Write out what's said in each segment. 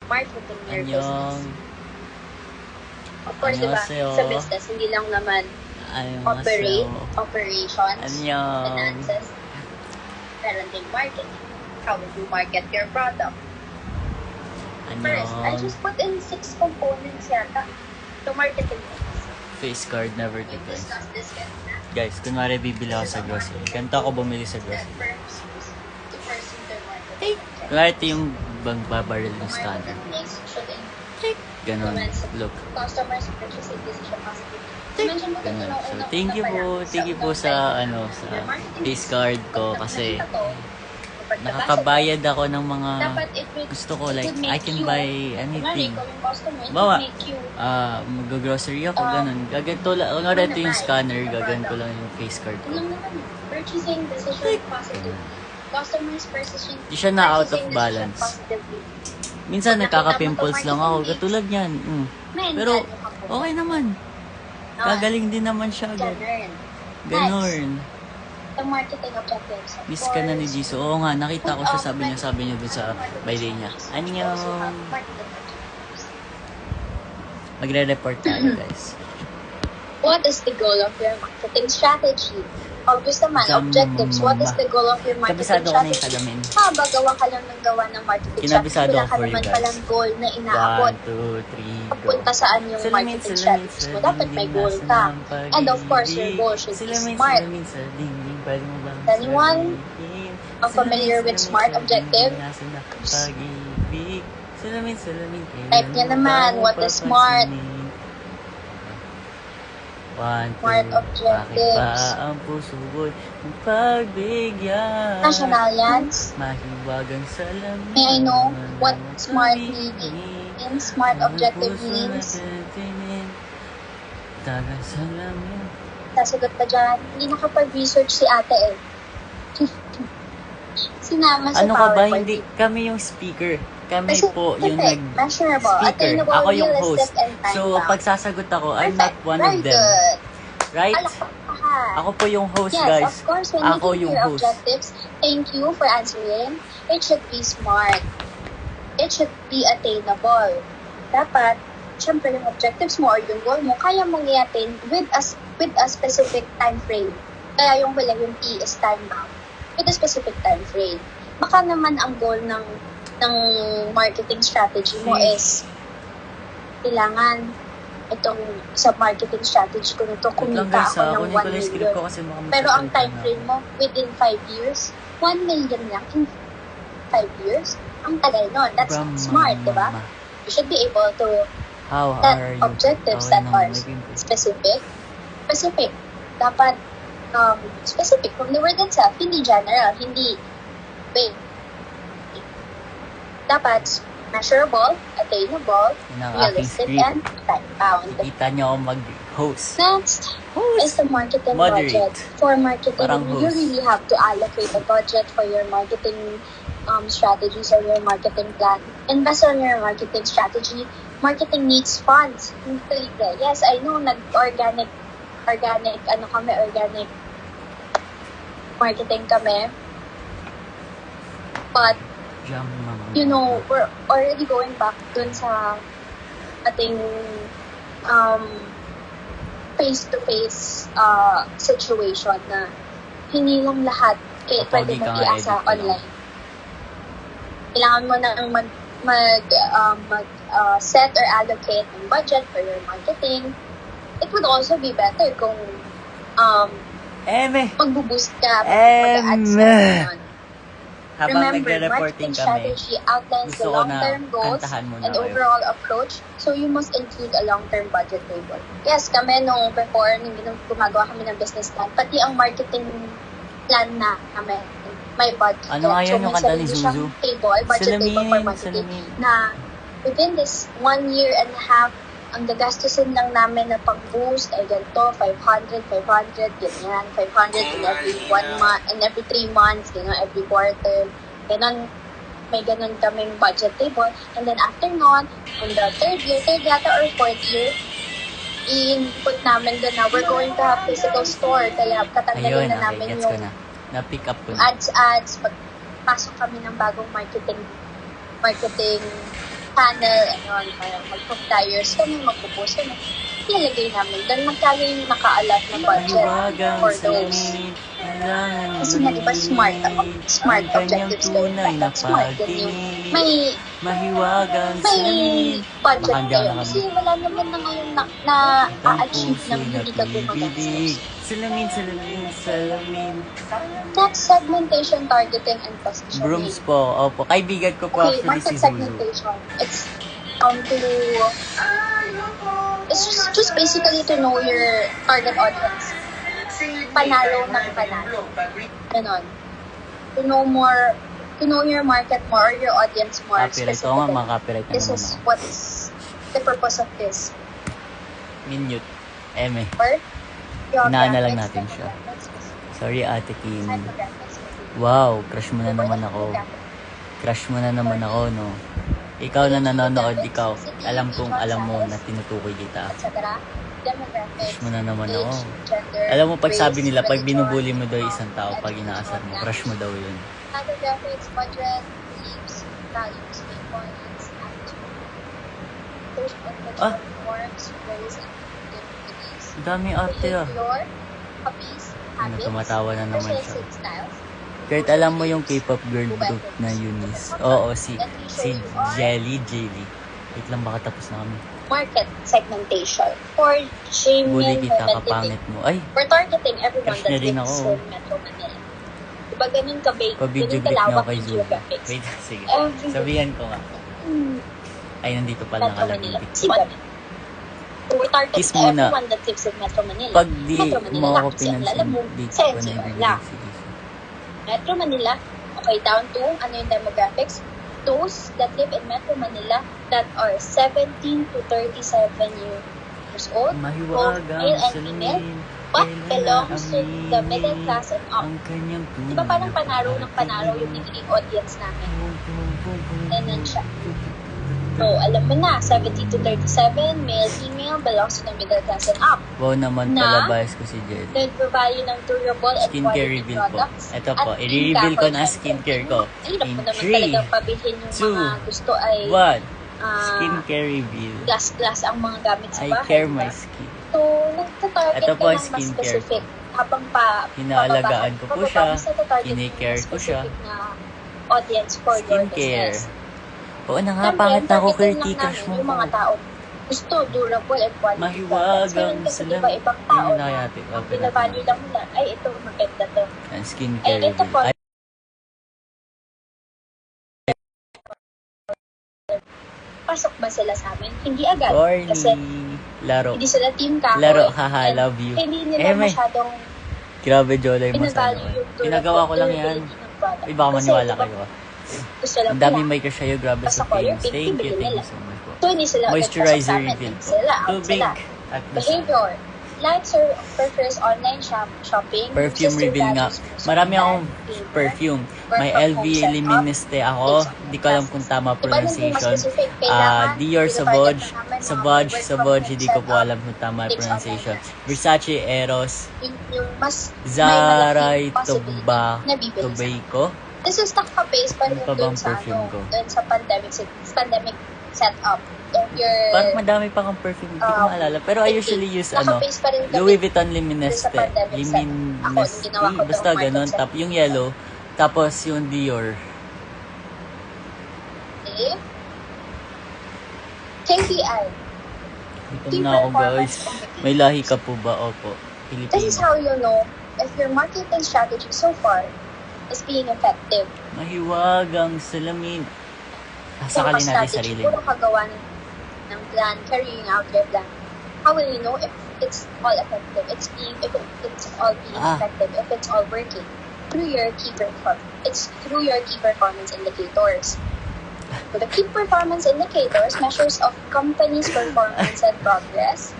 marketing your business. Annyeong. Of course, diba, Annyeonghaseyo. sa business, hindi lang naman operations, Annyeong. finances, meron din marketing. How would you market your product? First, I Annyeong. just put in 6 components yata to marketing things. Face card never to We've guys. discussed this kanina. Guys, kunwari bibili ako sa grocery. Ganito ako bumili sa That grocery. firms use to pursue their marketing objectives. Kunwari ito yung babaril ng scanner. Marketing mix should Ganon. influence Look. customers' purchasing decision positively. Mention mo Ganon. ito nung So, unang thank you una pa po. lang, Thank you po unang sa, time. sa Your marketing face mix, card ko pag kasi nakita to, kapag nabasa nakakabayad ako ng to, mga dapat it would- gusto ko. it Like, would make I can you- buy kunwari, anything. ikaw yung customer, it Bawa, would make you mag-grocery ako, ganun. Gaganto lang. Kunwari ito yung scanner, gaganto lang yung face card ko. yun lang naman yun. Purchasing decision positively. Customers purchasing Di siya na out of purchasing decision balance. positively. Minsan Pag nakita mo nagkaka-pimples to lang ako, marketing katulad niyan. Men, Pero, gaano ka po? okay naman. Gagaling din naman siya agad. Ganun. Ganon. The marketing objectives. Of Miss ka na ni course, Jisoo. Oo nga, nakita ko siya, with sabi niya dun sa baile niya. also Annyeong. have marketing objectives. Magre-report tayo, guys. What is the goal of your marketing strategy? Obvious naman, Jam- objectives. What is the goal of your marketing Kabisado ko na yung strategy? salamin. Gawa ka lang ng gawa ng marketing Kinabisado strategy. Wala ako ka for you naman guys. palang goal na inaabot. 1, 2, 3, go. Papunta saan yung marketing strategies mo. Dapat may goal ka. And of course, your goal should be smart. Sa dingding, pwede mo bang Anyone sabihin? familiar with SMART objective? Nasa na pag-ibig. Salamin, Type niya naman, what is SMART? 1, 2, SMART bakit objectives. ba ang puso ko'y pagbigyan? National yan. Mahiwagang salamin. May I know what SMART means? SMART objective means? Dagang salamin. Sasagot pa dyan. Hindi nakapag-research si ate eh. Sinama sa Ano ka ba? PowerPoint. Hindi kami yung speaker. Kami Kasi po yung perfect, measurable, nag-speaker. attainable, Ako yung host. realistic, and time So, bound. pag sasagot ako, I'm not Perfect. one Very of them. good. Right? Palakpakan. Ako po yung host, Yes, guys. of course, when Ako you yung give your host. objectives, thank you for answering. It should be smart. It should be attainable. Dapat, syempre yung objectives mo or yung goal mo, kaya mong i-attain with a specific time frame. Kaya yung P is time bound. With a specific time frame. Baka naman ang goal ng marketing strategy mo is kailangan itong sa marketing strategy ko nito Lang kumita guys, ako ng kunin ko 1 lang yung script ko million. kasi baka Pero ang magsasalita time na frame ako. mo within 5 years, 1 million lang in 5 years. Ang tagal nun. That's Brahma, smart, di ba? mama. You should be able to How set are you? objectives Okay that naman, are naging- specific. Specific. Dapat specific from the word itself, hindi general, hindi vague. Dapat measurable, attainable, Yun ang aking realistic, script. and time-bound. Kita niyo ako mag-host. Next is the marketing Moderate. budget. For marketing, Parang you host. really have to allocate a budget for your marketing strategies or your marketing plan. Invest on your marketing strategy. Marketing needs funds. Hindi libre. Yes, I know, organic marketing kami. But, Jam, mama. you know, we're already going back dun sa ating face-to-face situation na hindi lang lahat Kapag pwede di ka mong nga iasa edit lang. online. Kailangan mo na set or allocate ng budget for your marketing. It would also be better kung Eme! mag-boost ka, mag-ads ka. ganun. Habang Remember, nagre-reporting marketing kami, strategy outlines the gusto ko na long-term goals kantahan mo na and kayo. overall approach, so you must include a long-term budget table. Yes, kami nung before, nung gumagawa kami ng business plan, pati ang marketing plan na kami, may budget. Ano nga yan, so, yung may kanta ni sarili Zuzu? siyang table, budget table for Salamin, marketing, salamin. na within this 1 year and a half, ang gagastusin lang namin na pag-boost ay ganito, 500, ganyan, 500 in every 1 month, in every 3 months, every quarter. Ganon, may ganon kaming budget table. And then after nun, on the third yata or 4th year, i-input namin doon na we're going to have physical store. Kaya katanggalin Ayun, na namin okay, gets ko yung na. Na-pick up ko na. ads, pagpasok kami ng bagong marketing panel, parang mag-flyers kami, magpo-post kami. Ilalagay namin. Then magkano yung nakaalat na budget Mahiwagang for those. salamin. Kailangan Kasi nga, di ba, smart ang kanyang objectives kayo. tunay na Smart din yung pag-ibig. Mahiwagang salamin. budget Baka kayo. na Kasi kami. wala naman na ngayon na a-achieve ng hindi ka gumagastos. Salamin, salamin, salamin. Next, segmentation, targeting, and positioning. Brooms po, opo. Kaibigan ko po Okay, actually si market Zuzu. segmentation. It's just basically to know your target audience. Panalo ng panalo. Ganon. To know your market more, your audience more Copyright. Oo nga, specifically. mga copyright na This naman is ako. what is the purpose of this. Minute. Eme. Or, Inaana lang natin siya. Sorry, Ate Kim. Wow, crush mo na naman ako. Crush mo na naman ako, no? Ikaw na nanonood, ikaw. Alam kong alam mo na tinutukoy kita. Etc. Crush mo na naman ako. Gender, Alam mo, pag sabi race, nila, pag religion, binubuli mo daw isang tao, pag inaasar mo, crush mo daw yun. Demographics, budget, beliefs, values, viewpoints, attitude, social and cultural norms, roles, and beliefs. Ang dami ate ah. Behavior, hobbies, habits, tumatawa na naman siya. personal styles, Kahit alam mo yung K-pop girl group na Eunice. Oo, si Jelly. Wait lang, baka tapos na kami. market segmentation for Bully genuine kita, momentum. kapangit mo. Ay, We're targeting everyone Crush that niya rin lives ako. in Metro Manila. Diba ganun ka-big, pa-video ganun clip na ako kalawak kay yung Zuzu. geographics. Wait, sige. Every Sabihan ko nga. Hmm, Ay, nandito pala Metro Manila. nakalagay. Diba? We're targeting Kiss muna. everyone that lives in Metro Manila. Pag di Metro Manila mo lang ako kasi ang pinansin, alam mo, di ko sense na yun ibibigay. lang. Sige. Metro Manila, okay, down to, ano yung demographics? Those that live in Metro Manila that are 17 to 37 years old, both Mahiwagang male and female, salamin. but Kailan belongs to the amin middle class and up. ang kanyang tunay Diba parang na panalo ng panalo yung pag-ibig. nagiging audience namin? Bum, bum, bum, bum, Ganun siya. bum. So, alam mo na, 70 to 37, male, female, belongs to the middle class and up. Wow naman Na, pala, bias ko si Jelly. Nagbavalue ng durable and Skincare quality reveal po. products. Ito at po, i-reveal ko na income skincare ko. Hirap In mo naman 3, talagang pabilhin yung 2, mga gusto ay 1. ah, Skincare reveal. glass ang mga gamit sa I bahay. care diba? my skin. So, nagtatarget Ito ka po ng ang mas skincare specific. Habang pa, Hinaalagaan ko po siya. Kine-care Kine-care ko siya. na audience for your Skincare. business. Oo na nga, Siyempre, pangit na ako, targeting Kirti. lang Crush namin mo yung ko. mga tao gusto durable and quality products. Mahiwagang Meron kasi salamin. iba-ibang tao Ayun na na kaya, ate. ang Open binavalue lang nila, ay ito maganda to. Ang skincare Ay, ito reveal. po. Ay, Pasok ba sila sa amin? Hindi agad. corny. Kasi Laro. hindi sila team kahoy. Laro, haha, And love you. Hindi nila Eme. masyadong Grabe, Jolay mo sana. binavalue yung Pinagawa ko lang yan. durability ng product. Ay, baka Kasi, maniwala diba, kayo. Gusto lang Ang dami nila. may crush sa'yo. Grabe Basta sa color things. pink, Thank you bibili nila. so much po. So, hindi sila agad pasok Moisturizer sa amin. reveal In po. sila, out Tubig. sila. At Behavior. Likes or prefers online shopping. perfume uses their reveal nga. values most Marami of the akong time. perfume. Work May from LV home setup. Liministe ako. Di ko alam kung tama Diba, hindi mas pronunciation. specific. Kailangan, Dior tinatarget Sauvage. na namin mga Sauvage, work from Sauvage. home Hindi ko po setup. alam kung tama Takes pronunciation. online. Versace Eros. Yung mas Zaray may malaking possibility na bibili sa Tobacco. This is nakaka-base pa rin Ano pa dun bang sa, perfume ko? dun sa pandemic setup. If you're, Parang madami pa kang perfume. Hindi ko maalala. Pero I usually use Naka-base pa rin kami Louis Vuitton dun sa Limineste. pandemic setup. Ako, yung ginawa ko Basta itong ganun. market setup. Yung yellow. Tapos yung Dior. Okay? KPI. Gutom na ako, guys. May lahi ka po ba? Opo. This is Filipino. how you know if your marketing strategy so far is being effective. Mahiwagang salamin. Sakalin Kung natin strategy, sarili. puro kagawa ng plan, carrying out your plan. How will you know if it's all effective? If it's all being effective, if it's all working? Through your key performance. It's through your key performance indicators. So the key performance indicators measures of company's performance and progress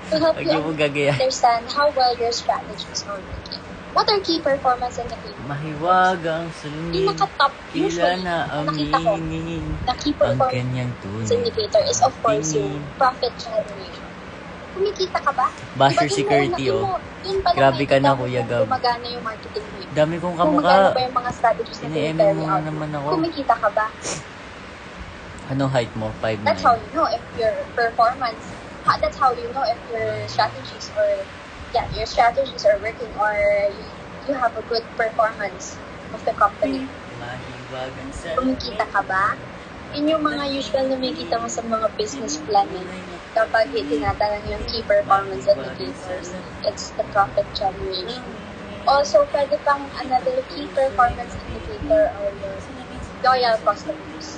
to help Huwag you niyo po gagayahin. understand how well your strategies are working. What are key performance indicators? Mahiwagang Yung salamin. naka-top, Kila usually, na nakita ko, aminin. na key Ang performance kanyang tunay. indicator is of course yung profit generation. Kumikita ka ba? Basher Diba, security, yun oh. Yun pala Grabe ka na, makikita mo Kuya kung Gab. Gumagana yung marketing mo. Dami kong Kung magkano ba kamukha. yung mga strategies na Ini-eme carry mo out. naman ako. Kumikita ka ba? Ano height mo? 5'9"? That's how you know if your performance, that's how you know if your strategies are working or you have a good performance of the company. Mahiwagang sa Kumikita ka ba? Yun yung mga usual na makikita mo sa mga business plan eh. Kapag tinatanong yung key performance indicators, it's the profit generation. Also, pwede pang another key performance indicator or loyal customers.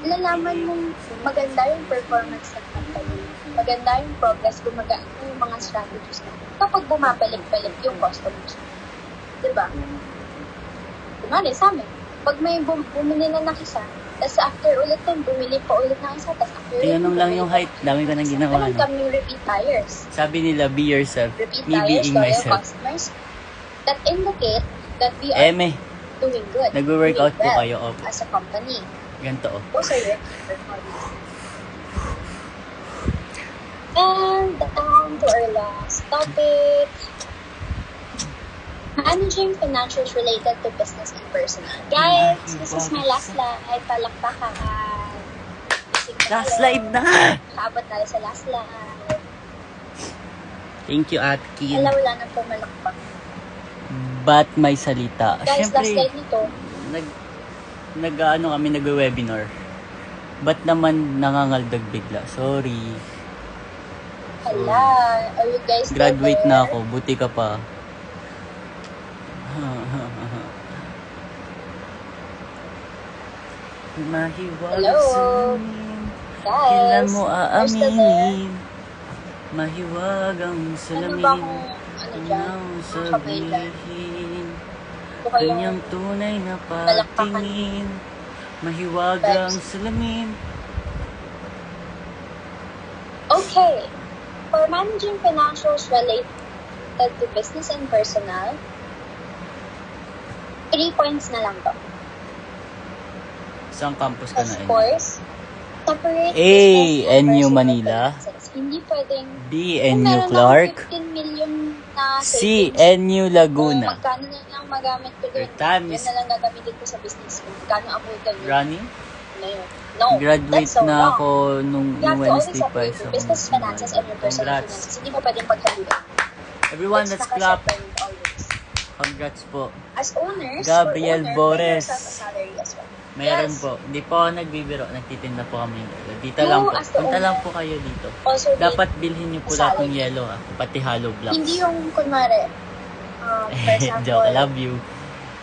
Lalaman mong maganda yung performance ng company. Maganda yung progress, gumagaan yung mga strategies na kapag bumabalik-balik yung customers. Diba? Kunwari sa amin, pag may bumili na isa, tapos after ulit nun, bumili pa ulit ng isa, tapos after ulit. Tinanong lang yung height. Dami ko nang ginawa. Ganun kaming repeat buyers. Sabi nila, be yourself. Repeat Me buyers, being loyal myself. customers that indicate that we are doing good. Nag-workout doing po well kayo. Opo. as a company. Ganito oh. Those are your key performance. And down to our last topic. Managing financials related to business and personal. Guys, this is my last slide. Palakpakan. Last slide na! Kaabot na sa last slide. Thank you, Ate Kim. Wala na po malakpak. Ba't may salita? Guys, last Siyempre, slide nito. kami, nag-webinar. Ba't naman nangangaldag bigla? Sorry. Hala, are you guys still Graduate there? na ako. Buti ka pa. Mahiwag Hello? sa Guys, kailan mo are you still there? aaminin? Mahiwag ang Ano salamin. ba kung ano dyan? Kanyang Mga kamay dyan. sabihin. Ito kayong Kanyang tunay na palakpakan. patingin. Mahiwag ang salamin. Okay. For managing financials related to business and personal, 3 points na lang to. Isang campus ka Of na course, separate A, business and NU personal Manila. finances. Hindi pwedeng B, kung NU meron Clark. akong 15 million na C, savings, NU kung Laguna. magkano na lang magamit ko doon, Your time yun is na lang gagamitin ko sa business ko. Magkano abutan yun? running. Na yun. No, Graduate that's so na wrong. ako nung You have to always Wednesday pa. separate your business finances and your personal Congrats. finances. Hindi mo pwedeng paghaluan. Everyone, let's clap. nakaseparate always. Congrats po. As owners, Gabriel or owner, Bores. pay yourself a salary as well. Mayroon Yes. po. Hindi po ako nagbibiro. Nagtitinda po kami. Dito lang po. as the Punta lang owner, po kayo dito. Also, Dapat bilhin niyo po lahat ng salary. yellow. Pati hollow blocks. hindi yung kunwari, for example, Joke, I love you.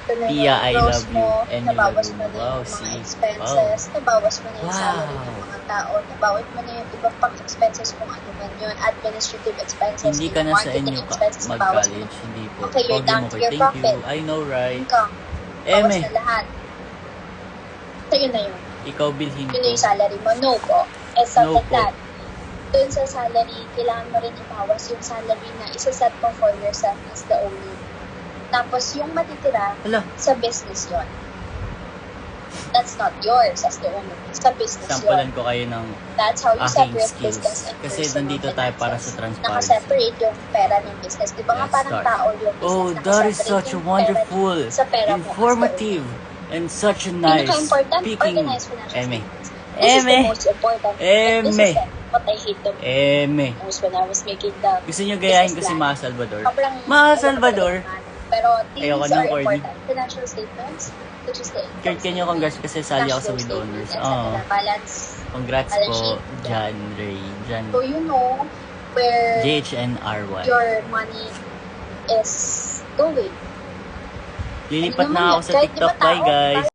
tuloy Pia, ng I gross love you. mo, And you nabawas love mo me. na Wow, yung mga see? expenses, nabawas mo na yung Wow. salary ng mga tao, nabawas mo na yung ibang pang expenses kung ano man yun, administrative expenses, Hindi ka na sa marketing inyo expenses, nabawas mo na mag-college. Hindi po. Okay, you're Pogi down mo to kayo. your Thank you. profit. I know, right? income, bawas Eme, na lahat. So yun na yun. ikaw bilhin Yun ko. na yung salary mo. No po. It's not No like po. that. Doon sa salary, kailangan mo rin ibawas yung salary na isa-set mo for yourself as the owner. Tapos yung matitira, Hala, sa business yon. That's not yours as the owner. Sa business sampulan yon. ko kayo ng That's how you aking separate skills. business and Kasi personal nandito tayo para sa finances. transparency. Nakaseparate yung pera ng business. Di ba nga Let's parang start. tao yung business? Oh, that is nakaseparate such a yung wonderful, pera sa pera mo as the informative, and such a nice Pinaka-important, speaking. organized financial Eme. statements. This is the Eme. most important. And this Eme. is what I hate the Eme. most when I was making the Gusto nyo gayahin ko business si plan. Ma Salvador? Sobrang Ma ayaw ko Salvador. talaga naman. Pero these Ayoko are ng corny. important. Financial statements, which is the income Kurt, can you congrats kasi sali ako sa cash with flow honors. statement, etc. Oh, Balance. congrats Balance po, sheet. John Ray. John. So you know where JHNRY. your money is going. Lilipat Ano na naman ako yan? sa Kahit di ba TikTok. Bye, tao, guys.